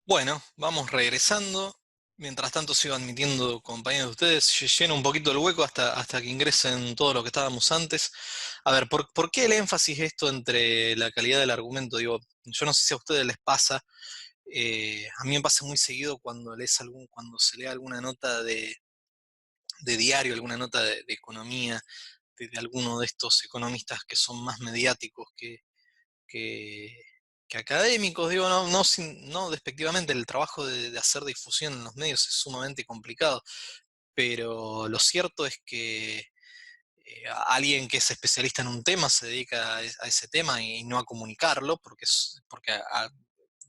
Bueno, vamos regresando. Mientras tanto sigo admitiendo compañeros de ustedes, lleno un poquito el hueco hasta que ingresen todo lo que estábamos antes. A ver, ¿por qué el énfasis esto entre la calidad del argumento? Digo, yo no sé si a ustedes les pasa, a mí me pasa muy seguido cuando se lee alguna nota de diario, alguna nota de economía, de alguno de estos economistas que son más mediáticos que, que académicos, digo, no despectivamente, el trabajo de hacer difusión en los medios es sumamente complicado, pero lo cierto es que alguien que es especialista en un tema se dedica a ese tema y no a comunicarlo, porque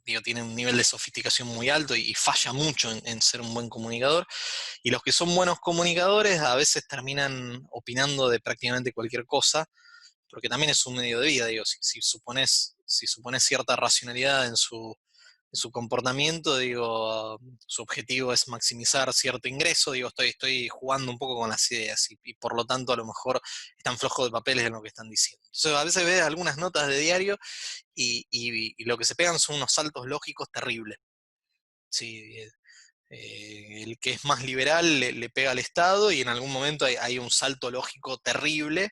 digo, tiene un nivel de sofisticación muy alto y falla mucho en ser un buen comunicador. Y los que son buenos comunicadores a veces terminan opinando de prácticamente cualquier cosa, porque también es un medio de vida, digo, si supones cierta racionalidad en su comportamiento, digo, su objetivo es maximizar cierto ingreso, digo, estoy jugando un poco con las ideas y por lo tanto a lo mejor están flojos de papeles en lo que están diciendo. Entonces a veces ves algunas notas de diario y lo que se pegan son unos saltos lógicos terribles. Sí, el que es más liberal le pega al Estado y en algún momento hay un salto lógico terrible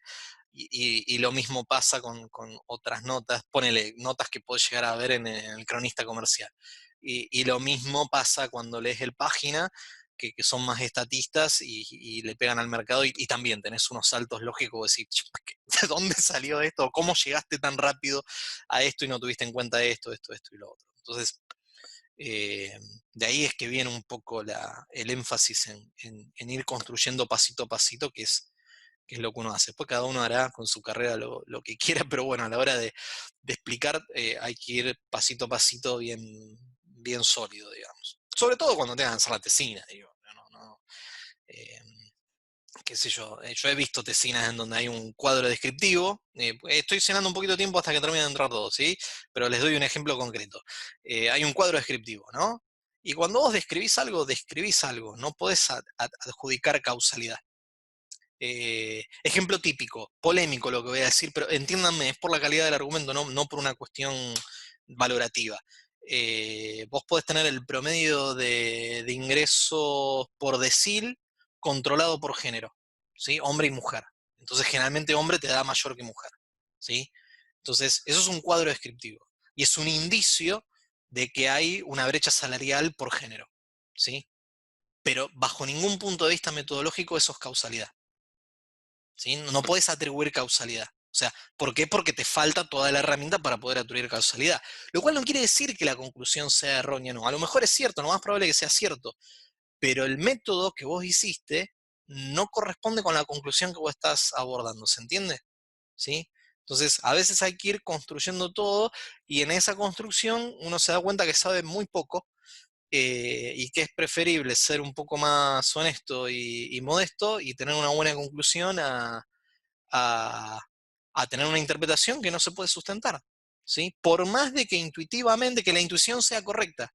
y lo mismo pasa con otras notas, ponele notas que puedes llegar a ver en el cronista comercial. Y lo mismo pasa cuando lees el página, que son más estatistas y le pegan al mercado y también tenés unos saltos lógicos, decir, ¿de dónde salió esto? ¿Cómo llegaste tan rápido a esto y no tuviste en cuenta esto y lo otro? Entonces, eh, de ahí es que viene un poco el énfasis en ir construyendo pasito a pasito, que es lo que uno hace. Después cada uno hará con su carrera lo que quiera, pero bueno, a la hora de explicar hay que ir pasito a pasito bien sólido, digamos. Sobre todo cuando tengan que hacer la tesina, digo. Eh, Qué sé yo he visto tesinas en donde hay un cuadro descriptivo. Estoy cenando un poquito de tiempo hasta que termine de entrar todo, ¿sí? Pero les doy un ejemplo concreto. Hay un cuadro descriptivo, ¿no? Y cuando vos describís algo, no podés adjudicar causalidad. Ejemplo típico, polémico lo que voy a decir, pero entiéndanme, es por la calidad del argumento, no por una cuestión valorativa. Vos podés tener el promedio de ingresos por decil controlado por género, ¿sí? Hombre y mujer. Entonces, generalmente hombre te da mayor que mujer, ¿sí? Entonces, eso es un cuadro descriptivo y es un indicio de que hay una brecha salarial por género, ¿sí? Pero bajo ningún punto de vista metodológico eso es causalidad. ¿Sí? No puedes atribuir causalidad. O sea, ¿por qué? Porque te falta toda la herramienta para poder atribuir causalidad. Lo cual no quiere decir que la conclusión sea errónea, no. A lo mejor es cierto, lo más probable es que sea cierto, pero el método que vos hiciste no corresponde con la conclusión que vos estás abordando, ¿se entiende? ¿Sí? Entonces, a veces hay que ir construyendo todo y en esa construcción uno se da cuenta que sabe muy poco y que es preferible ser un poco más honesto y modesto y tener una buena conclusión a, a tener una interpretación que no se puede sustentar, ¿sí? Por más de que intuitivamente, que la intuición sea correcta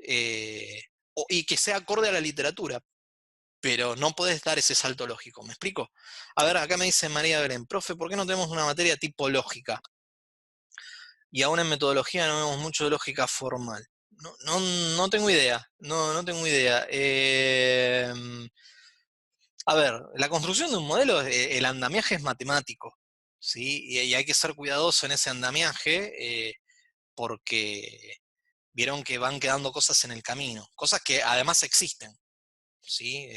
eh, y que sea acorde a la literatura, pero no podés dar ese salto lógico, ¿me explico? A ver, acá me dice María Belén, profe, ¿por qué no tenemos una materia tipo lógica? Y aún en metodología no vemos mucho de lógica formal. No tengo idea, no tengo idea. A ver, la construcción de un modelo, el andamiaje es matemático, ¿sí? Y hay que ser cuidadoso en ese andamiaje porque vieron que van quedando cosas en el camino, cosas que además existen, ¿sí?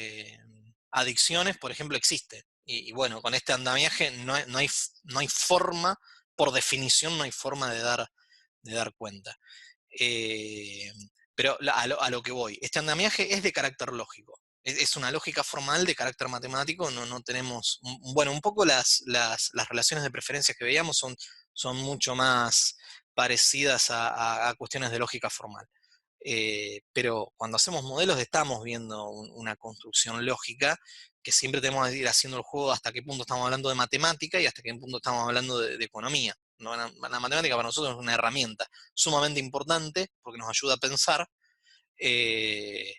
Adicciones, por ejemplo, existen. Y bueno, con este andamiaje no hay forma, por definición, no hay forma de dar cuenta. Eh, pero a lo que voy, este andamiaje es de carácter lógico. Es una lógica formal de carácter matemático, no tenemos, bueno, un poco las relaciones de preferencias que veíamos son mucho más parecidas a cuestiones de lógica formal. Pero cuando hacemos modelos estamos viendo una construcción lógica que siempre tenemos que ir haciendo el juego hasta qué punto estamos hablando de matemática y hasta qué punto estamos hablando de economía. ¿No? La matemática para nosotros es una herramienta sumamente importante porque nos ayuda a pensar eh,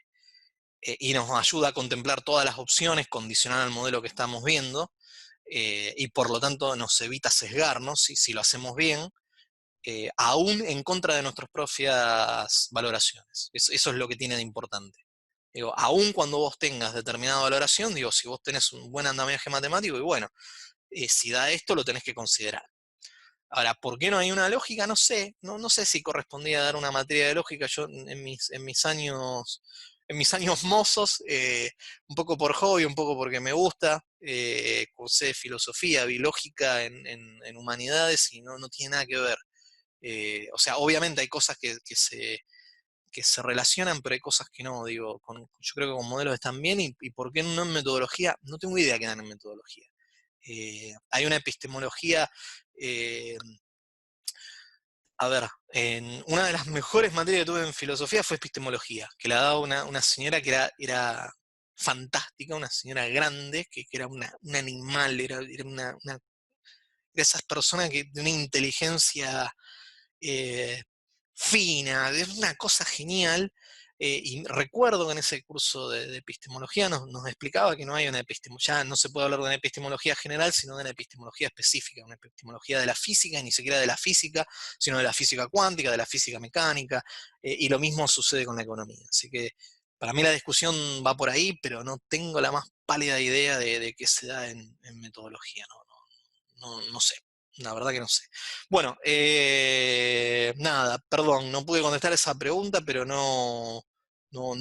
y nos ayuda a contemplar todas las opciones, condicionar al modelo que estamos viendo y por lo tanto nos evita sesgarnos si lo hacemos bien, aún en contra de nuestras propias valoraciones. Eso es lo que tiene de importante. Digo, aún cuando vos tengas determinada valoración, digo, si vos tenés un buen andamiaje matemático, y bueno, si da esto, lo tenés que considerar. Ahora, ¿por qué no hay una lógica? No sé, no sé si correspondía dar una materia de lógica. Yo en mis años mozos, un poco por hobby, un poco porque me gusta, cursé filosofía, vi lógica en humanidades y no tiene nada que ver. O sea, obviamente hay cosas que se relacionan, pero hay cosas que no, digo, yo creo que con modelos están bien, y ¿por qué no en metodología? No tengo idea qué dan en metodología. Hay una epistemología, eh, a ver, en una de las mejores materias que tuve en filosofía fue epistemología, que la daba una señora que era fantástica, una señora grande, que era un animal, era de esas personas que de una inteligencia eh, fina, es una cosa genial. Y recuerdo que en ese curso de epistemología nos explicaba que no hay una epistemología, ya no se puede hablar de una epistemología general, sino de una epistemología específica, una epistemología de la física, y ni siquiera de la física, sino de la física cuántica, de la física mecánica, y lo mismo sucede con la economía. Así que para mí la discusión va por ahí, pero no tengo la más pálida idea de qué se da en metodología, no sé, la verdad que no sé. Bueno, nada, perdón, no pude contestar esa pregunta, pero no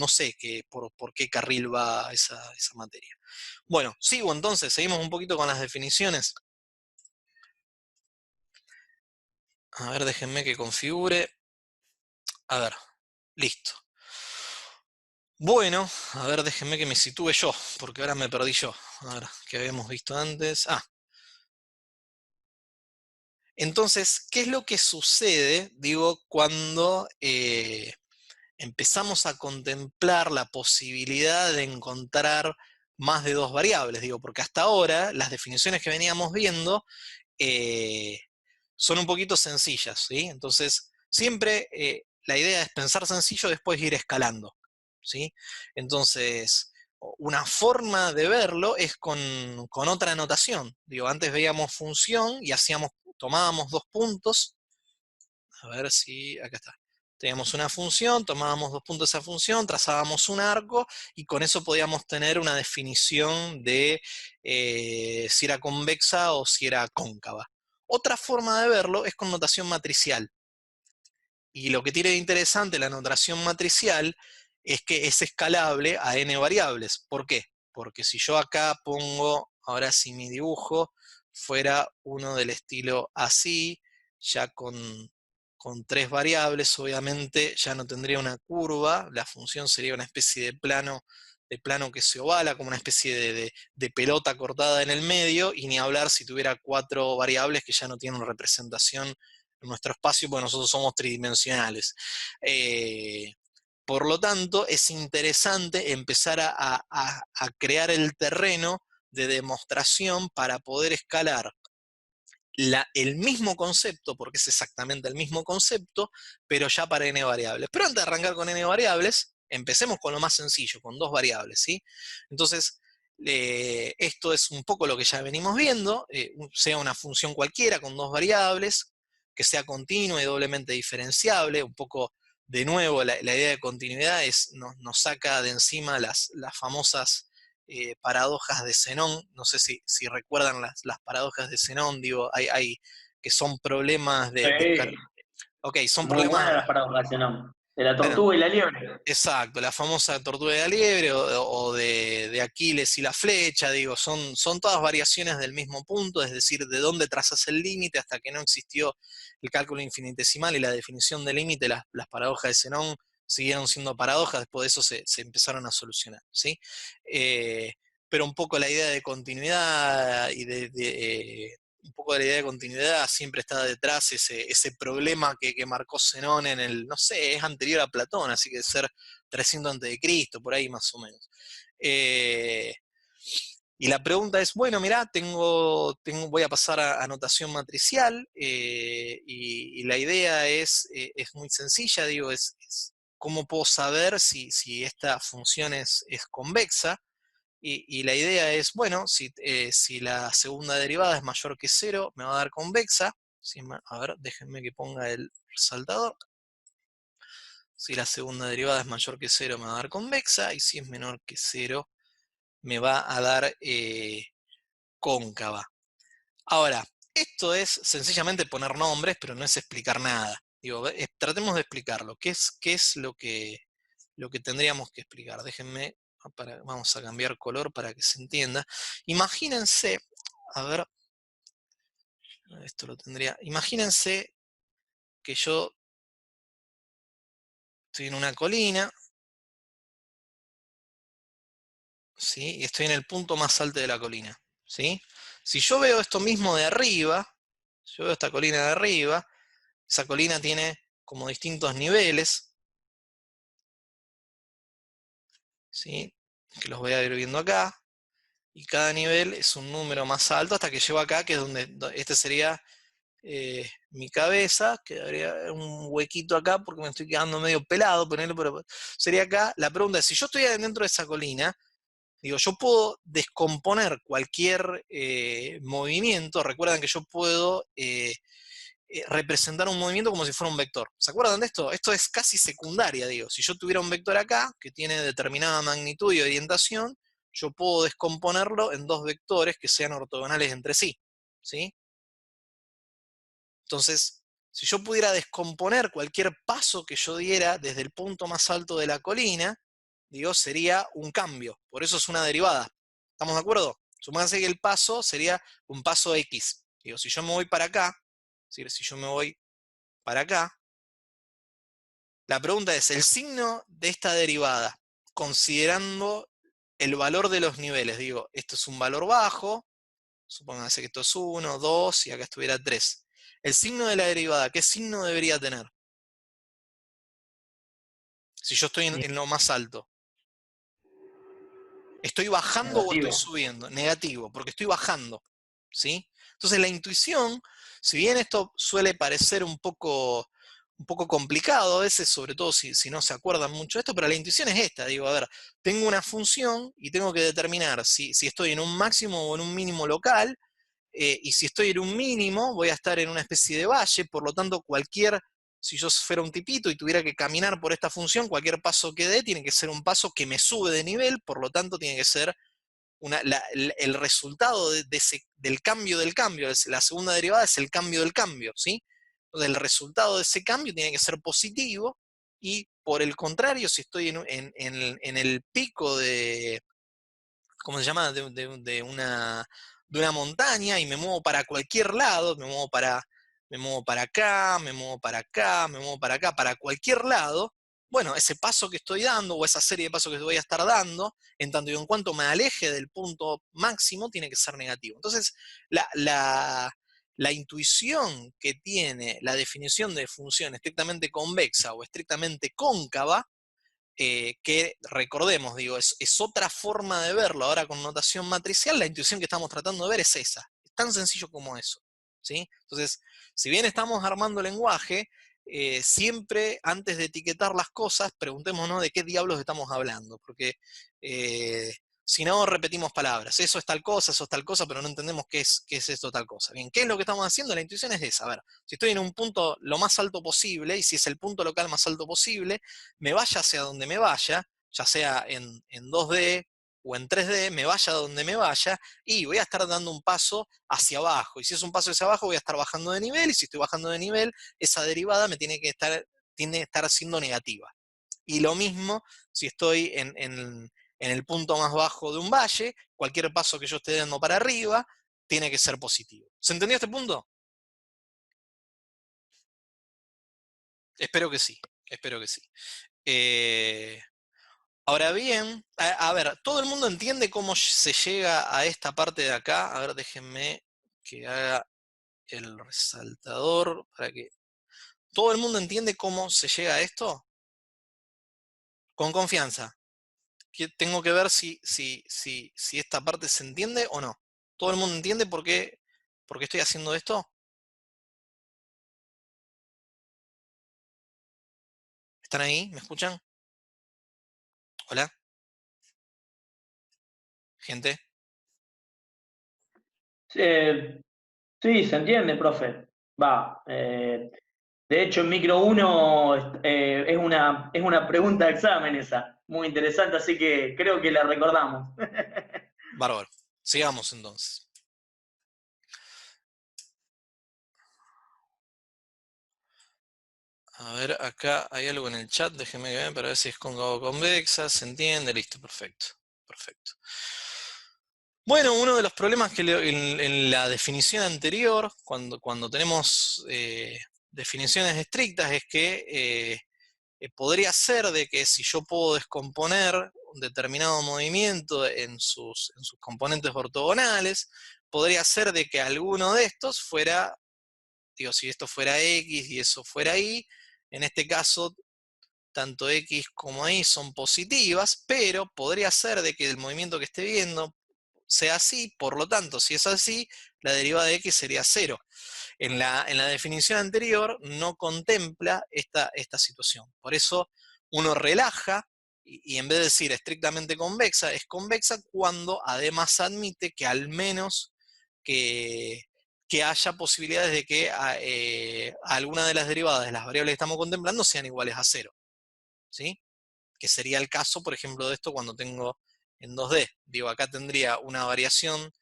sé por qué carril va esa materia. Bueno, sigo entonces, seguimos un poquito con las definiciones. A ver, déjenme que configure. A ver, listo. Bueno, a ver, déjenme que me sitúe yo, porque ahora me perdí yo. A ver, ¿qué habíamos visto antes? Entonces, ¿qué es lo que sucede, digo, cuando empezamos a contemplar la posibilidad de encontrar más de dos variables? Digo, porque hasta ahora las definiciones que veníamos viendo eh, son un poquito sencillas, ¿sí? Entonces, siempre la idea es pensar sencillo, después ir escalando, ¿sí? Entonces, una forma de verlo es con otra notación. Digo, antes veíamos función y tomábamos dos puntos. A ver si, acá está. Teníamos una función, tomábamos dos puntos de esa función, trazábamos un arco, y con eso podíamos tener una definición de si era convexa o si era cóncava. Otra forma de verlo es con notación matricial. Y lo que tiene de interesante la notación matricial es que es escalable a n variables. ¿Por qué? Porque si yo acá pongo, ahora si mi dibujo fuera uno del estilo así, ya con tres variables, obviamente ya no tendría una curva, la función sería una especie de plano que se ovala, como una especie de pelota cortada en el medio, y ni hablar si tuviera cuatro variables que ya no tienen representación en nuestro espacio, porque nosotros somos tridimensionales. Por lo tanto, es interesante empezar a crear el terreno de demostración para poder escalar el mismo concepto, porque es exactamente el mismo concepto, pero ya para n variables. Pero antes de arrancar con n variables, empecemos con lo más sencillo, con dos variables, ¿sí? Entonces, esto es un poco lo que ya venimos viendo, sea una función cualquiera con dos variables, que sea continua y doblemente diferenciable. Un poco, de nuevo, la idea de continuidad nos saca de encima las famosas paradojas de Zenón. No sé si recuerdan las paradojas de Zenón, digo, que son problemas Sí, ok, son muy buenas problemas, las paradojas, ¿no? De la bueno, tortuga y la liebre. exacto, la famosa tortuga de la liebre, o de Aquiles y la flecha, digo, son todas variaciones del mismo punto, es decir, de dónde trazas el límite. Hasta que no existió el cálculo infinitesimal y la definición de límite, las paradojas de Zenón siguieron siendo paradojas. Después de eso se empezaron a solucionar, ¿sí? Eh, pero un poco la idea de continuidad y un poco de la idea de continuidad siempre está detrás, ese problema que marcó Zenón no sé, es anterior a Platón, así que debe ser 300 a.C., por ahí más o menos. Eh, y la pregunta es, bueno, mirá, voy a pasar a notación matricial, y la idea es muy sencilla, digo, es cómo puedo saber si esta función es convexa. Y la idea es, bueno, si la segunda derivada es mayor que cero, me va a dar convexa. A ver, déjenme que ponga el resaltador. Si la segunda derivada es mayor que 0 me va a dar convexa, y si es menor que 0 me va a dar cóncava. Ahora, esto es sencillamente poner nombres, pero no es explicar nada. Digo, tratemos de explicarlo. ¿Qué es lo que tendríamos que explicar? Déjenme, vamos a cambiar color para que se entienda. Imagínense, a ver, esto lo tendría. Imagínense que yo estoy en una colina, ¿sí? Y estoy en el punto más alto de la colina, ¿sí? Si yo veo esto mismo de arriba, yo veo esta colina de arriba, esa colina tiene como distintos niveles, ¿sí? Que los voy a ir viendo acá, y cada nivel es un número más alto hasta que llego acá, que es donde este sería mi cabeza, quedaría un huequito acá porque me estoy quedando medio pelado, pero sería acá. La pregunta es, si yo estoy dentro de esa colina, digo, yo puedo descomponer cualquier movimiento. Recuerdan que yo puedo representar un movimiento como si fuera un vector. ¿Se acuerdan de esto? Esto es casi secundaria, digo. Si yo tuviera un vector acá, que tiene determinada magnitud y orientación, yo puedo descomponerlo en dos vectores que sean ortogonales entre sí. ¿Sí? Entonces, si yo pudiera descomponer cualquier paso que yo diera desde el punto más alto de la colina, digo, sería un cambio. Por eso es una derivada. ¿Estamos de acuerdo? Supónganse que el paso sería un paso X. Digo, si yo me voy para acá, es decir, si yo me voy para acá, la pregunta es, el signo de esta derivada, considerando el valor de los niveles, digo, esto es un valor bajo, supónganse que esto es 1, 2 y acá estuviera 3. El signo de la derivada, ¿qué signo debería tener? Si yo estoy en lo más alto. ¿Estoy bajando o estoy Negativo. subiendo? Negativo, porque estoy bajando. ¿Sí? Entonces la intuición, si bien esto suele parecer un poco complicado a veces, sobre todo si no se acuerdan mucho de esto, pero la intuición es esta. Digo, a ver, tengo una función y tengo que determinar si estoy en un máximo o en un mínimo local. Y si estoy en un mínimo, voy a estar en una especie de valle, por lo tanto, si yo fuera un tipito y tuviera que caminar por esta función, cualquier paso que dé tiene que ser un paso que me sube de nivel, por lo tanto, tiene que ser el resultado del cambio, la segunda derivada es el cambio del cambio, ¿sí? Entonces, el resultado de ese cambio tiene que ser positivo, y por el contrario, si estoy en el pico de, ¿cómo se llama? De una montaña y me muevo para cualquier lado, me muevo para acá, me muevo para acá, me muevo para acá, para cualquier lado. Bueno, ese paso que estoy dando o esa serie de pasos que voy a estar dando, en tanto y en cuanto me aleje del punto máximo, tiene que ser negativo. Entonces, la, la, la intuición que tiene la definición de función estrictamente convexa o estrictamente cóncava, que recordemos, digo, es otra forma de verlo, ahora con notación matricial, la intuición que estamos tratando de ver es esa, es tan sencillo como eso, ¿sí? Entonces, si bien estamos armando lenguaje, siempre antes de etiquetar las cosas, preguntémonos de qué diablos estamos hablando, porque si no repetimos palabras, eso es tal cosa, pero no entendemos qué es esto tal cosa. Bien, ¿qué es lo que estamos haciendo? La intuición es esa, a ver, si estoy en un punto lo más alto posible, y si es el punto local más alto posible, me vaya hacia donde me vaya, ya sea en 2D o en 3D, me vaya donde me vaya, y voy a estar dando un paso hacia abajo. Y si es un paso hacia abajo, voy a estar bajando de nivel, y si estoy bajando de nivel, esa derivada tiene que estar siendo negativa. Y lo mismo si estoy en el punto más bajo de un valle, cualquier paso que yo esté dando para arriba, tiene que ser positivo. ¿Se entendió este punto? Espero que sí, espero que sí. Eh, Ahora bien, a ver, ¿todo el mundo entiende cómo se llega a esta parte de acá? A ver, déjenme que haga el resaltador para que... ¿Todo el mundo entiende cómo se llega a esto? Con confianza. Tengo que ver si esta parte se entiende o no. ¿Todo el mundo entiende por qué estoy haciendo esto? ¿Están ahí? ¿Me escuchan? ¿Hola? ¿Gente? Sí, se entiende, profe. Va. De hecho, en micro uno es una pregunta de examen esa, muy interesante, así que creo que la recordamos. Bárbaro. Sigamos entonces. A ver, acá hay algo en el chat, déjenme ver para ver si es cóncava o convexa, se entiende, listo, perfecto. Perfecto. Bueno, uno de los problemas que en la definición anterior, cuando tenemos definiciones estrictas, es que podría ser de que si yo puedo descomponer un determinado movimiento en sus componentes ortogonales, podría ser de que alguno de estos fuera, digo, si esto fuera X y eso fuera Y, en este caso tanto X como Y son positivas, pero podría ser de que el movimiento que esté viendo sea así, por lo tanto, si es así, la derivada de X sería 0. En la definición anterior no contempla esta situación. Por eso uno relaja y en vez de decir estrictamente convexa, es convexa cuando además admite que al menos que, que haya posibilidades de que alguna de las derivadas de las variables que estamos contemplando sean iguales a 0. ¿Sí? Que sería el caso, por ejemplo, de esto cuando tengo en 2D. Digo, acá tendría una variación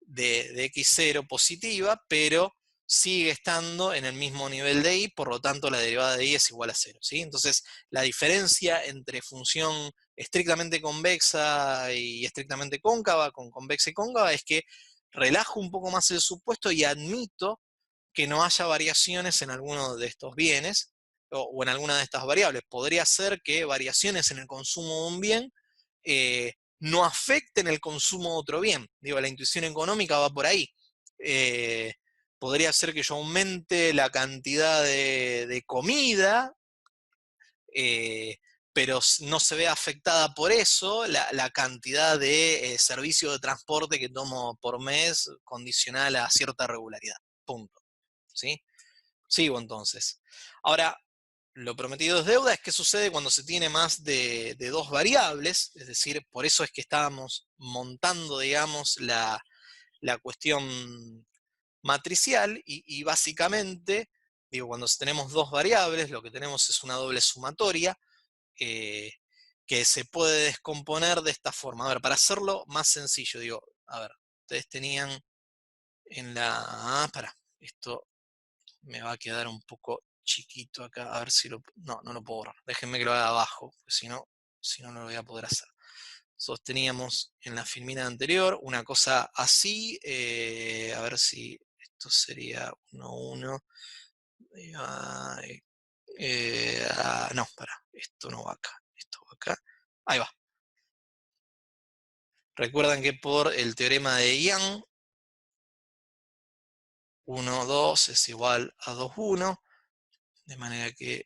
de x0 positiva, pero sigue estando en el mismo nivel de y, por lo tanto la derivada de y es igual a 0. ¿Sí? Entonces, la diferencia entre función estrictamente convexa y estrictamente cóncava, con convexa y cóncava, es que relajo un poco más el supuesto y admito que no haya variaciones en alguno de estos bienes o en alguna de estas variables. Podría ser que variaciones en el consumo de un bien no afecten el consumo de otro bien. Digo, la intuición económica va por ahí. Eh, Podría ser que yo aumente la cantidad de comida, eh, pero no se ve afectada por eso la cantidad de servicio de transporte que tomo por mes condicional a cierta regularidad. Punto. ¿Sí? Sigo entonces. Ahora, lo prometido es deuda. Es qué sucede cuando se tiene más de dos variables, es decir, por eso es que estábamos montando, digamos, la cuestión matricial y básicamente, digo, cuando tenemos dos variables, lo que tenemos es una doble sumatoria eh, que se puede descomponer de esta forma. A ver, para hacerlo más sencillo, digo, a ver, ustedes tenían en la... para, esto me va a quedar un poco chiquito acá, a ver si lo... No, no lo puedo borrar. Déjenme que lo haga abajo, porque si no, no lo voy a poder hacer. Sosteníamos en la filmina anterior una cosa así, a ver si esto sería 1, 1. No, para, esto no va acá, esto va acá. Ahí va. Recuerdan que por el teorema de Young, 1, 2 es igual a 2, 1, de manera que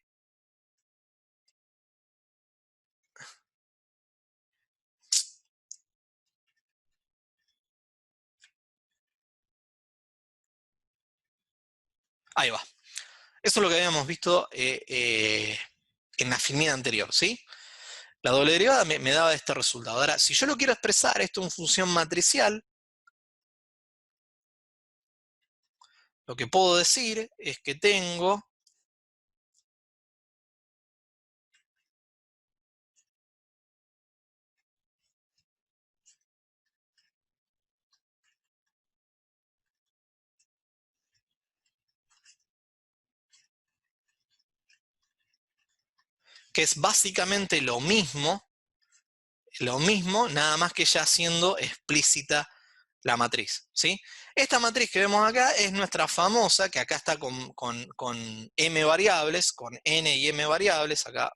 ahí va. Eso es lo que habíamos visto en la filmina anterior, ¿sí? La doble derivada me daba este resultado. Ahora, si yo lo quiero expresar esto en función matricial, lo que puedo decir es que tengo que es básicamente lo mismo, nada más que ya siendo explícita la matriz, ¿sí? Esta matriz que vemos acá es nuestra famosa, que acá está con m variables, con n y m variables, acá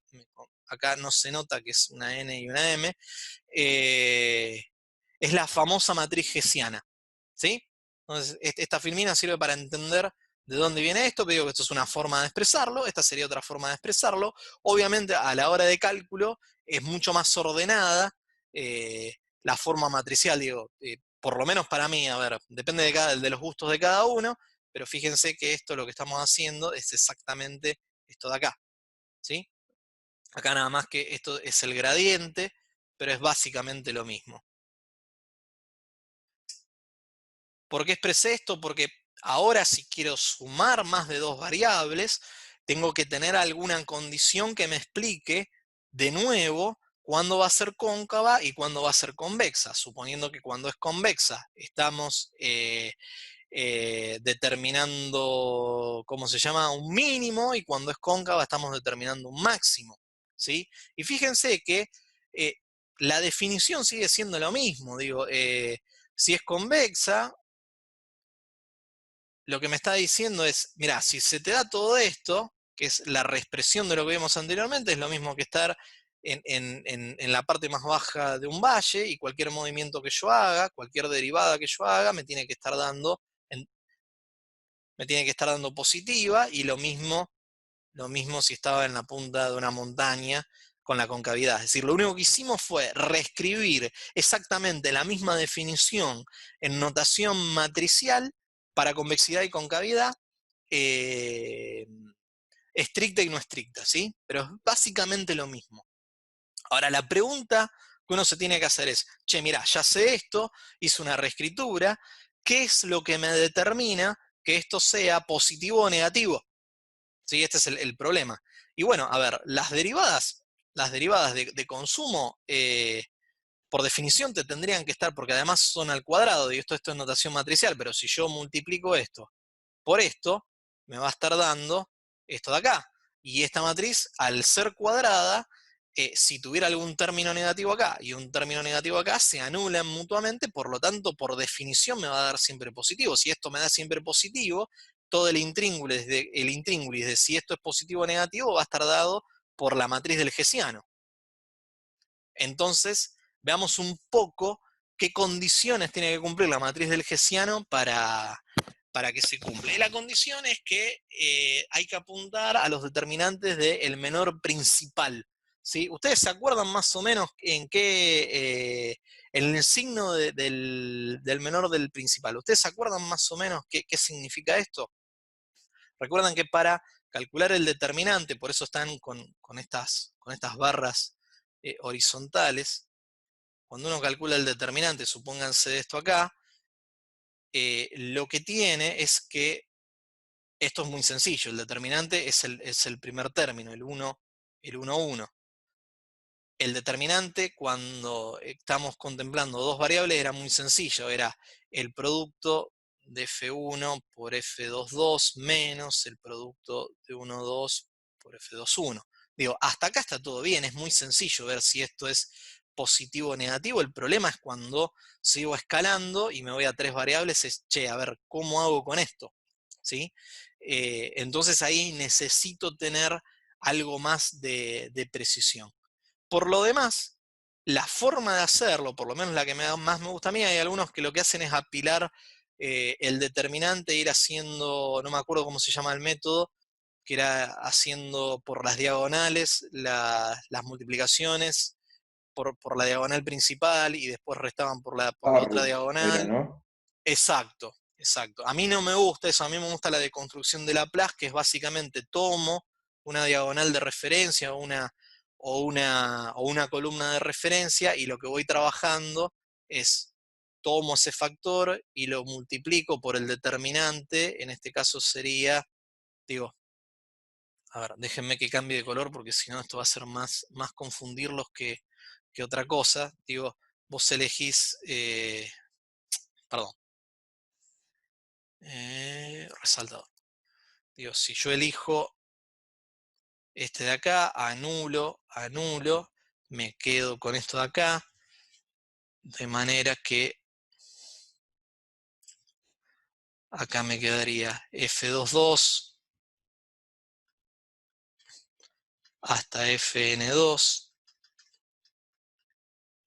no se nota que es una n y una m, es la famosa matriz hessiana, ¿sí? Entonces, esta filmina sirve para entender de dónde viene esto, pero digo que esto es una forma de expresarlo, esta sería otra forma de expresarlo. Obviamente, a la hora de cálculo, es mucho más ordenada la forma matricial, digo, por lo menos para mí, a ver, depende de los gustos de cada uno, pero fíjense que esto lo que estamos haciendo es exactamente esto de acá, ¿sí? Acá nada más que esto es el gradiente, pero es básicamente lo mismo. ¿Por qué expresé esto? Porque Ahora, si quiero sumar más de dos variables, tengo que tener alguna condición que me explique de nuevo cuándo va a ser cóncava y cuándo va a ser convexa. Suponiendo que cuando es convexa estamos determinando, ¿cómo se llama? Un mínimo, y cuando es cóncava estamos determinando un máximo, ¿sí? Y fíjense que eh, la definición sigue siendo lo mismo. Digo, si es convexa, lo que me está diciendo es, mira, si se te da todo esto, que es la reexpresión de lo que vimos anteriormente, es lo mismo que estar en la parte más baja de un valle, y cualquier movimiento que yo haga, cualquier derivada que yo haga, me tiene que estar dando positiva, y lo mismo si estaba en la punta de una montaña con la concavidad. Es decir, lo único que hicimos fue reescribir exactamente la misma definición en notación matricial para convexidad y concavidad, eh, estricta y no estricta, ¿sí? Pero es básicamente lo mismo. Ahora, la pregunta que uno se tiene que hacer es, che, mirá, ya sé esto, hice una reescritura, ¿qué es lo que me determina que esto sea positivo o negativo? ¿Sí? Este es el problema. Y bueno, a ver, las derivadas de consumo, por definición te tendrían que estar, porque además son al cuadrado, y esto es notación matricial, pero si yo multiplico esto por esto, me va a estar dando esto de acá. Y esta matriz, al ser cuadrada, si tuviera algún término negativo acá y un término negativo acá, se anulan mutuamente, por lo tanto, por definición me va a dar siempre positivo. Si esto me da siempre positivo, todo el intríngulis de si esto es positivo o negativo va a estar dado por la matriz del Hessiano. Entonces, veamos un poco qué condiciones tiene que cumplir la matriz del Hessiano para que se cumpla. Y la condición es que hay que apuntar a los determinantes del menor principal, ¿sí? ¿Ustedes se acuerdan más o menos en qué, en el signo del menor del principal? ¿Ustedes se acuerdan más o menos qué significa esto? Recuerdan que para calcular el determinante, por eso están con estas barras horizontales, cuando uno calcula el determinante, supónganse esto acá, lo que tiene es que esto es muy sencillo. El determinante es el primer término, el 1, 1. El determinante, cuando estamos contemplando dos variables, era muy sencillo. Era el producto de F1 por F22 menos el producto de 1,2 por F2,1. Digo, hasta acá está todo bien, es muy sencillo ver si esto es positivo o negativo. El problema es cuando sigo escalando y me voy a tres variables, es, che, a ver, ¿cómo hago con esto? ¿Sí? Entonces ahí necesito tener algo más de precisión. Por lo demás, la forma de hacerlo, por lo menos la que más me gusta a mí, hay algunos que lo que hacen es apilar el determinante, ir haciendo, no me acuerdo cómo se llama el método, que era haciendo por las diagonales las multiplicaciones por la diagonal principal, y después restaban por la otra Arrow era, diagonal. ¿no? Exacto, exacto. A mí no me gusta eso, a mí me gusta la deconstrucción de Laplace, que es básicamente tomo una diagonal de referencia o una columna de referencia, y lo que voy trabajando es tomo ese factor y lo multiplico por el determinante. En este caso sería, digo, a ver, déjenme que cambie de color porque si no esto va a ser más confundirlos que otra cosa. Digo, vos elegís, perdón, resaltador. Digo, si yo elijo este de acá, anulo, me quedo con esto de acá, de manera que acá me quedaría F22 hasta Fn2,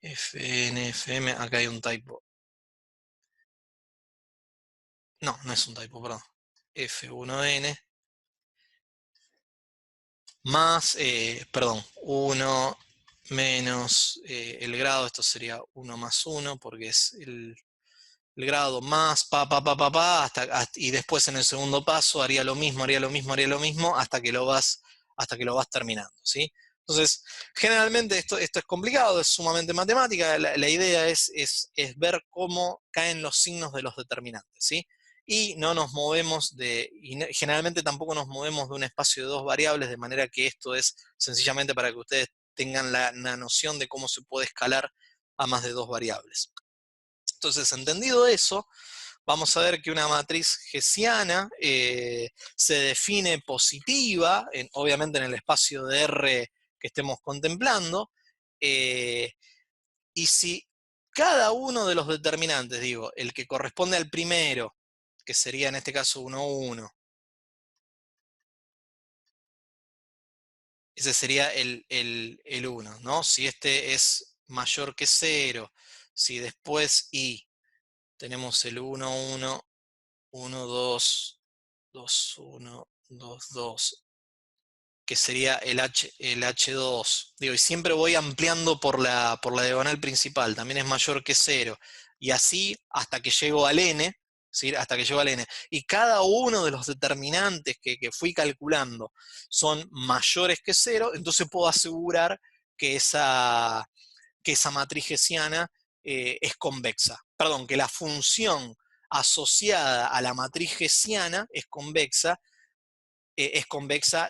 Fn, Fm, acá hay un typo. No, no es un typo, perdón. F1n más, perdón, 1 menos el grado, esto sería 1 más 1, porque es el grado más y después en el segundo paso haría lo mismo, hasta que lo vas terminando, ¿sí? Entonces, generalmente esto es complicado, es sumamente matemática. La idea es ver cómo caen los signos de los determinantes, ¿sí? y no nos movemos generalmente tampoco nos movemos de un espacio de dos variables, de manera que esto es sencillamente para que ustedes tengan la noción de cómo se puede escalar a más de dos variables. Entonces, entendido eso, vamos a ver que una matriz hessiana se define positiva, obviamente en el espacio de R que estemos contemplando, y si cada uno de los determinantes, digo, el que corresponde al primero, que sería en este caso 1, 1, ese sería el 1, ¿no? Si este es mayor que 0, si después y tenemos el 1, 1, 1, 2, 2, 1, 2, 2, que sería el H2. Digo, y siempre voy ampliando por la diagonal principal, también es mayor que 0. Y así hasta que llego al n, ¿sí? Hasta que llego al n. Y cada uno de los determinantes que fui calculando son mayores que 0, entonces puedo asegurar que esa matriz hessiana es convexa. Perdón, que la función asociada a la matriz hessiana es convexa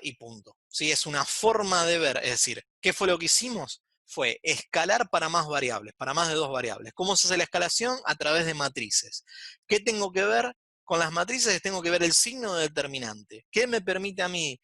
y punto. ¿Sí? Es una forma de ver, es decir, ¿qué fue lo que hicimos? Fue escalar para más variables, para más de dos variables. ¿Cómo se hace la escalación? A través de matrices. ¿Qué tengo que ver con las matrices? Tengo que ver el signo de determinante. ¿Qué me permite a mí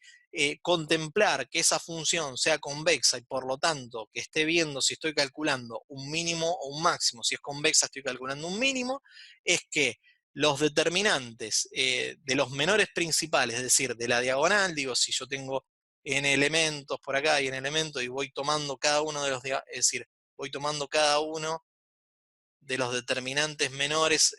contemplar que esa función sea convexa y por lo tanto que esté viendo si estoy calculando un mínimo o un máximo? Si es convexa estoy calculando un mínimo. Es que los determinantes de los menores principales, es decir, de la diagonal, digo, si yo tengo n elementos por acá y n elementos y voy tomando cada uno de los, es decir, voy tomando cada uno de los determinantes menores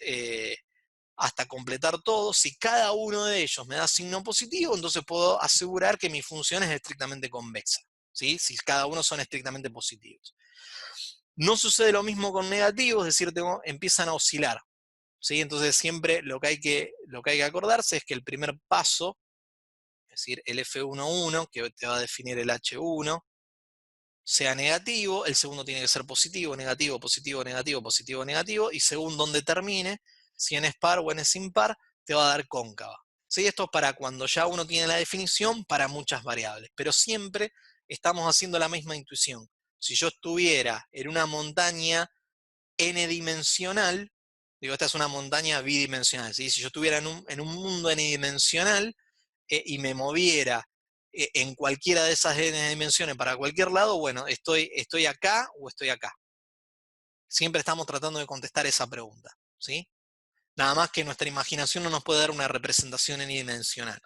hasta completar todo, si cada uno de ellos me da signo positivo, entonces puedo asegurar que mi función es estrictamente convexa, ¿sí? Si cada uno son estrictamente positivos. No sucede lo mismo con negativos, es decir, empiezan a oscilar. ¿Sí? Entonces siempre lo que hay que acordarse es que el primer paso, es decir, el F11, que te va a definir el H1, sea negativo, el segundo tiene que ser positivo, negativo, positivo, negativo, positivo, negativo, y según donde termine, si n es par o n es impar, te va a dar cóncava. ¿Sí? Esto es para cuando ya uno tiene la definición para muchas variables, pero siempre estamos haciendo la misma intuición. Si yo estuviera en una montaña n-dimensional, digo, esta es una montaña bidimensional, ¿sí? Si yo estuviera en un mundo n-dimensional y me moviera en cualquiera de esas n dimensiones para cualquier lado, bueno, estoy acá o estoy acá. Siempre estamos tratando de contestar esa pregunta, ¿sí? Nada más que nuestra imaginación no nos puede dar una representación n-dimensional.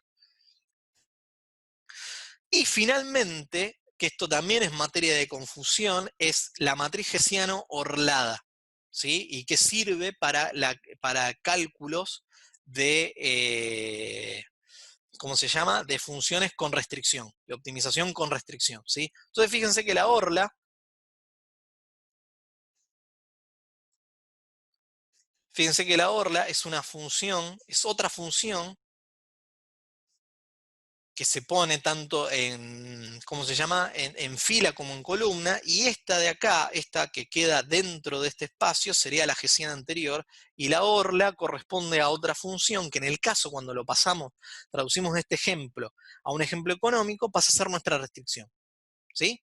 Y finalmente, que esto también es materia de confusión, es la matriz hessiano-Orlada, ¿sí? Y que sirve para cálculos de, ¿cómo se llama? De funciones con restricción, de optimización con restricción, ¿sí? Entonces fíjense que la orla, es una función, es otra función que se pone tanto en, ¿cómo se llama?, en fila como en columna, y esta de acá, esta que queda dentro de este espacio, sería la hessiana anterior, y la orla corresponde a otra función, que en el caso, cuando lo pasamos, traducimos este ejemplo a un ejemplo económico, pasa a ser nuestra restricción, ¿sí?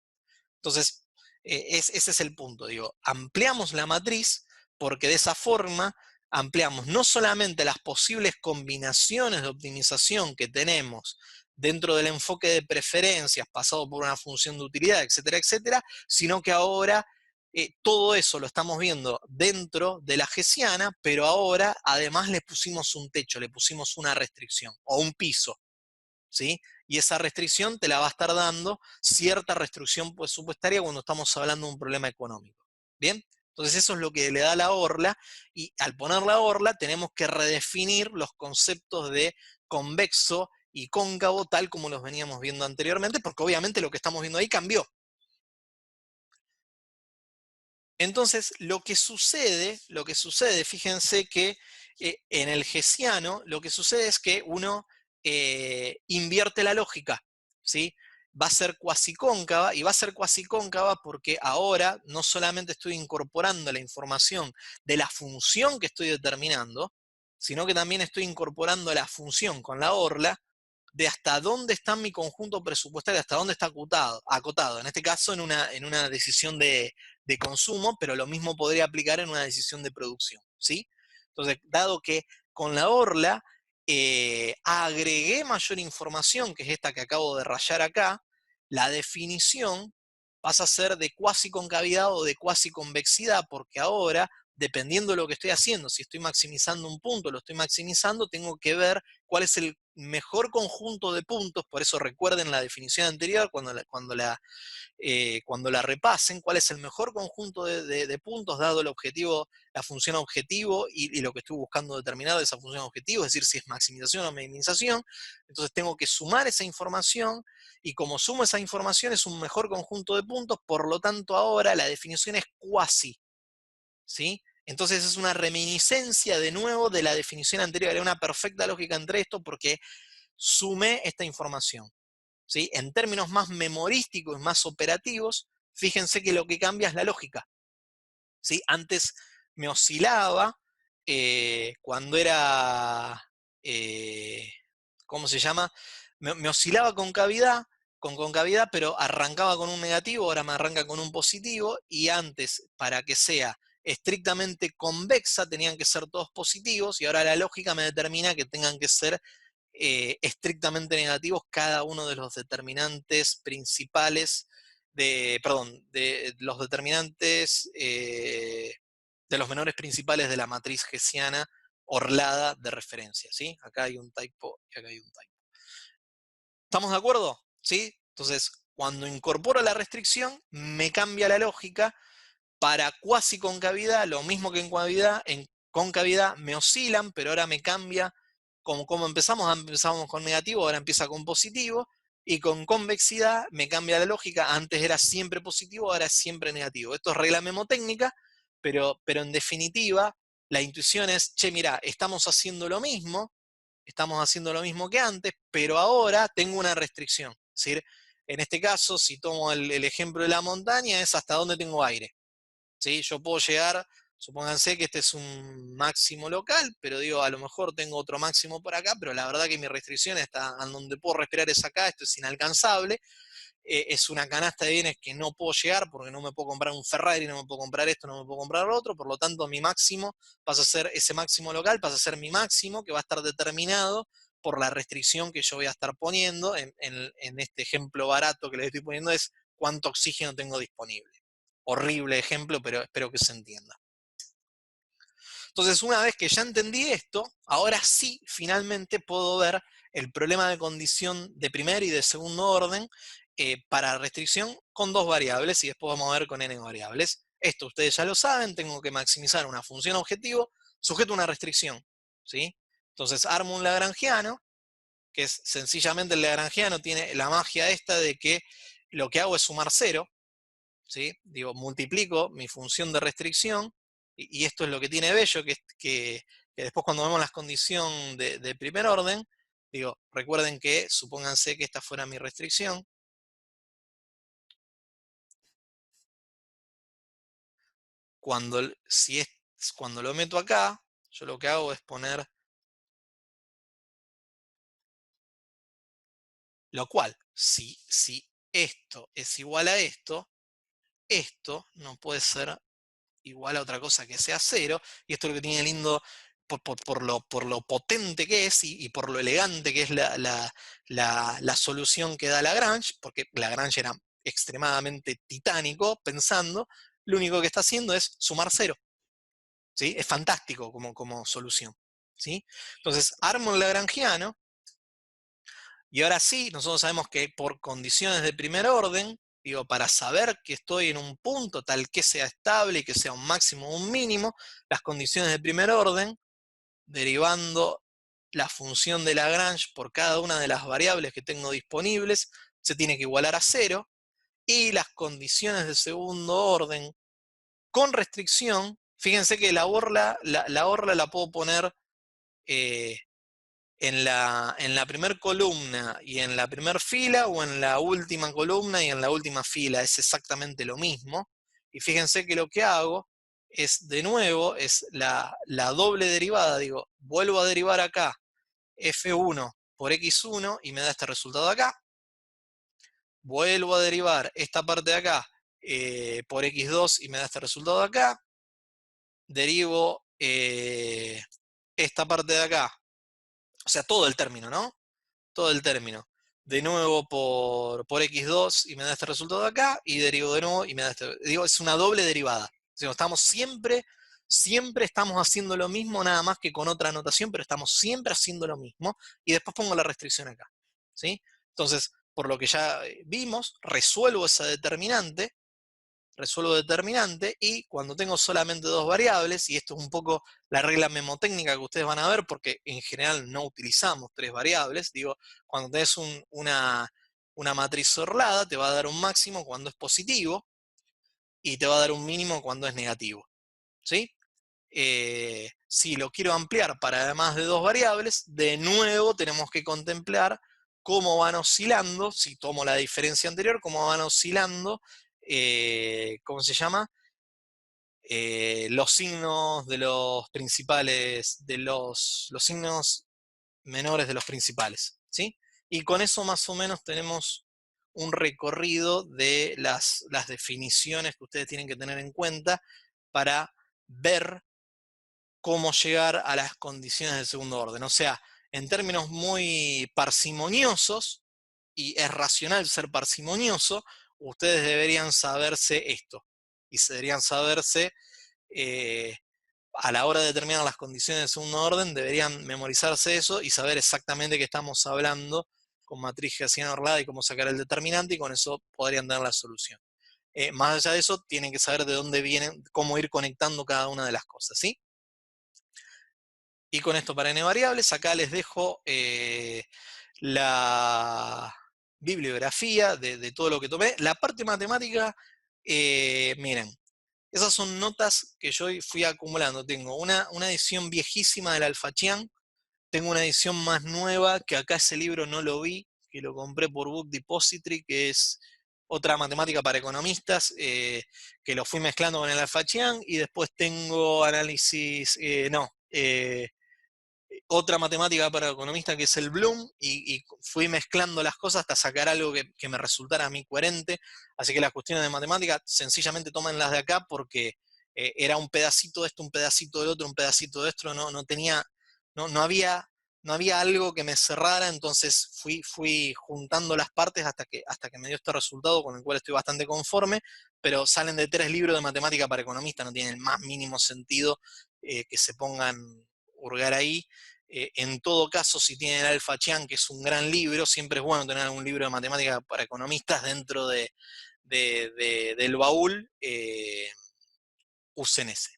Entonces, ese es el punto, digo, ampliamos la matriz, porque de esa forma ampliamos no solamente las posibles combinaciones de optimización que tenemos dentro del enfoque de preferencias pasado por una función de utilidad, etcétera, etcétera, sino que ahora todo eso lo estamos viendo dentro de la hessiana, pero ahora además le pusimos un techo, le pusimos una restricción o un piso, ¿sí? Y esa restricción te la va a estar dando cierta restricción presupuestaria cuando estamos hablando de un problema económico. ¿Bien? Entonces eso es lo que le da la orla, y al poner la orla tenemos que redefinir los conceptos de convexo y cóncavo tal como los veníamos viendo anteriormente, porque obviamente lo que estamos viendo ahí cambió. Entonces, lo que sucede, fíjense que en el hessiano, lo que sucede es que uno invierte la lógica, ¿sí? Va a ser cuasi cóncava, y va a ser cuasi cóncava porque ahora no solamente estoy incorporando la información de la función que estoy determinando, sino que también estoy incorporando la función con la orla de hasta dónde está mi conjunto presupuestario, hasta dónde está acotado. En este caso, en una decisión de consumo, pero lo mismo podría aplicar en una decisión de producción, ¿sí? Entonces, dado que con la orla agregué mayor información, que es esta que acabo de rayar acá, la definición pasa a ser de cuasi concavidad o de cuasi convexidad, porque ahora, dependiendo de lo que estoy haciendo, si estoy maximizando un punto, lo estoy maximizando, tengo que ver cuál es el mejor conjunto de puntos. Por eso recuerden la definición anterior, cuando la repasen, cuál es el mejor conjunto de puntos dado el objetivo, la función objetivo y lo que estoy buscando determinar de esa función objetivo, es decir, si es maximización o minimización. Entonces tengo que sumar esa información, y como sumo esa información es un mejor conjunto de puntos, por lo tanto ahora la definición es cuasi, ¿sí? Entonces es una reminiscencia de nuevo de la definición anterior. Era una perfecta lógica entre esto porque sumé esta información, ¿sí? En términos más memorísticos, más operativos, fíjense que lo que cambia es la lógica, ¿sí? Antes me oscilaba cuando era, eh, ¿cómo se llama? Me oscilaba con concavidad, pero arrancaba con un negativo, ahora me arranca con un positivo, y antes, para que sea estrictamente convexa, tenían que ser todos positivos, y ahora la lógica me determina que tengan que ser estrictamente negativos cada uno de los determinantes principales perdón, de los determinantes de los menores principales de la matriz hessiana orlada de referencia, ¿sí? Acá hay un typo y acá hay un typo. ¿Estamos de acuerdo? ¿Sí? Entonces, cuando incorporo la restricción, me cambia la lógica. Para cuasi concavidad, lo mismo que en concavidad me oscilan, pero ahora me cambia. Como empezamos con negativo, ahora empieza con positivo, y con convexidad me cambia la lógica, antes era siempre positivo, ahora es siempre negativo. Esto es regla memotécnica, pero en definitiva, la intuición es, che, mira, estamos haciendo lo mismo que antes, pero ahora tengo una restricción. Es decir, en este caso, si tomo el ejemplo de la montaña, es hasta dónde tengo aire. ¿Sí? Yo puedo llegar, supónganse que este es un máximo local, pero digo, a lo mejor tengo otro máximo por acá, pero la verdad que mi restricción está en donde puedo respirar es acá, esto es inalcanzable. Es una canasta de bienes que no puedo llegar porque no me puedo comprar un Ferrari, no me puedo comprar esto, no me puedo comprar lo otro, por lo tanto mi máximo pasa a ser, ese máximo local pasa a ser mi máximo, que va a estar determinado por la restricción que yo voy a estar poniendo. En este ejemplo barato que les estoy poniendo es cuánto oxígeno tengo disponible. Horrible ejemplo, pero espero que se entienda. Entonces, una vez que ya entendí esto, ahora sí, finalmente puedo ver el problema de condición de primer y de segundo orden para restricción con dos variables, y después vamos a ver con n variables. Esto ustedes ya lo saben, tengo que maximizar una función objetivo sujeto a una restricción, ¿sí? Entonces armo un lagrangiano, que es sencillamente el lagrangiano tiene la magia esta de que lo que hago es sumar cero, ¿sí? Digo, multiplico mi función de restricción, y esto es lo que tiene bello, que después cuando vemos las condiciones de primer orden, digo, recuerden que, supónganse que esta fuera mi restricción, cuando lo meto acá, yo lo que hago es poner lo cual, si esto es igual a esto no puede ser igual a otra cosa que sea cero, y esto es lo que tiene lindo por lo potente que es y por lo elegante que es la solución que da Lagrange, porque Lagrange era extremadamente titánico pensando, lo único que está haciendo es sumar cero, ¿sí? Es fantástico como solución, ¿sí? Entonces, armo el lagrangiano, y ahora sí, nosotros sabemos que por condiciones de primer orden, digo, para saber que estoy en un punto tal que sea estable y que sea un máximo o un mínimo, las condiciones de primer orden, derivando la función de Lagrange por cada una de las variables que tengo disponibles, se tiene que igualar a cero, y las condiciones de segundo orden con restricción, fíjense que la orla la puedo poner eh, en la primera columna y en la primera fila, o en la última columna y en la última fila, es exactamente lo mismo. Y fíjense que lo que hago es de nuevo, es la doble derivada, digo, vuelvo a derivar acá f1 por x1 y me da este resultado acá. Vuelvo a derivar esta parte de acá por x2 y me da este resultado de acá. Derivo esta parte de acá, o sea, todo el término, ¿no? Todo el término. De nuevo por x2 y me da este resultado de acá, y derivo de nuevo y me da este. Digo, es una doble derivada. O sea, estamos siempre estamos haciendo lo mismo, nada más que con otra anotación, pero estamos siempre haciendo lo mismo. Y después pongo la restricción acá. ¿Sí? Entonces, por lo que ya vimos, resuelvo esa determinante. Resuelvo determinante y cuando tengo solamente dos variables, y esto es un poco la regla memotécnica que ustedes van a ver, porque en general no utilizamos tres variables, digo, cuando tenés una matriz orlada, te va a dar un máximo cuando es positivo y te va a dar un mínimo cuando es negativo. ¿Sí? Si lo quiero ampliar para además de dos variables, de nuevo tenemos que contemplar cómo van oscilando, si tomo la diferencia anterior, cómo van oscilando, ¿cómo se llama? Los signos de los principales, los signos menores de los principales, ¿sí? Y con eso más o menos tenemos un recorrido de las definiciones que ustedes tienen que tener en cuenta para ver cómo llegar a las condiciones de segundo orden. O sea, en términos muy parsimoniosos, y es racional ser parsimonioso, ustedes deberían saberse esto. Y deberían saberse, a la hora de determinar las condiciones de segundo orden, deberían memorizarse eso y saber exactamente qué estamos hablando con matriz gaussiana orlada y cómo sacar el determinante, y con eso podrían dar la solución. Más allá de eso, tienen que saber de dónde vienen, cómo ir conectando cada una de las cosas, ¿sí? Y con esto para n variables, acá les dejo la bibliografía de todo lo que tomé. La parte matemática, miren, esas son notas que yo fui acumulando. Tengo una edición viejísima del Alphachian, tengo una edición más nueva, que acá ese libro no lo vi, que lo compré por Book Depository, que es otra matemática para economistas, que lo fui mezclando con el Alphachian, y después tengo análisis, otra matemática para economistas que es el Bloom, y fui mezclando las cosas hasta sacar algo que me resultara a mí coherente. Así que las cuestiones de matemática sencillamente tómenlas de acá, porque era un pedacito de esto, un pedacito del otro, un pedacito de esto, no había algo que me cerrara, entonces fui juntando las partes hasta que me dio este resultado, con el cual estoy bastante conforme, pero salen de 3 libros de matemática para economistas, no tienen el más mínimo sentido que se pongan hurgar ahí. En todo caso, si tienen el Alphachian, que es un gran libro, siempre es bueno tener algún libro de matemática para economistas dentro del baúl, usen ese.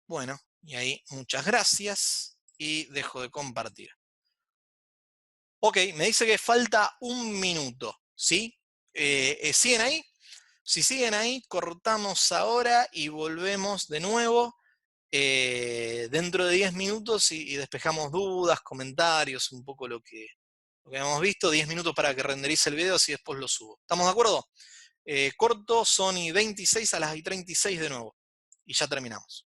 Bueno, y ahí muchas gracias y dejo de compartir. Ok, me dice que falta 1 minuto, ¿sí? ¿Siguen ahí? Si siguen ahí, cortamos ahora y volvemos de nuevo dentro de 10 minutos y despejamos dudas, comentarios, un poco lo que hemos visto. 10 minutos para que renderice el video, así después lo subo. ¿Estamos de acuerdo? Corto, son y 26 a las y 36 de nuevo. Y ya terminamos.